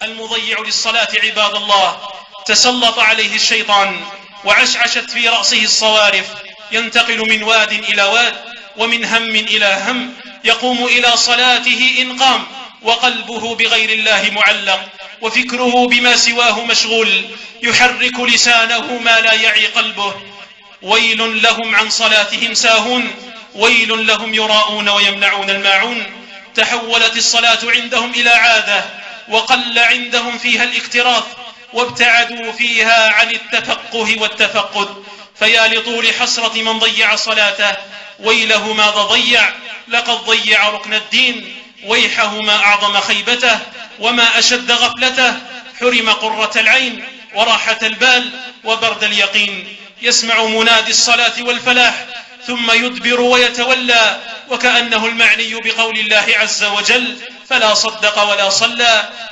المضيع للصلاة عباد الله تسلط عليه الشيطان وعشعشت في رأسه الصوارف، ينتقل من واد إلى واد ومن هم إلى هم، يقوم إلى صلاته إن قام وقلبه بغير الله معلق وفكره بما سواه مشغول، يحرك لسانه ما لا يعي قلبه. ويل لهم عن صلاتهم ساهون، ويل لهم يراءون ويمنعون الماعون. تحولت الصلاة عندهم إلى عادة، وقل عندهم فيها الاكتراث، وابتعدوا فيها عن التفقه والتفقد. فيا لطول حسرة من ضيع صلاته، ويله ماذا ضيع، لقد ضيع ركن الدين، ويحه ما أعظم خيبته وما أشد غفلته. حرم قرة العين وراحة البال وبرد اليقين. يسمع منادي الصلاة والفلاح ثم يدبر ويتولى، وكأنه المعني بقول الله عز وجل: فلا صدق ولا صلى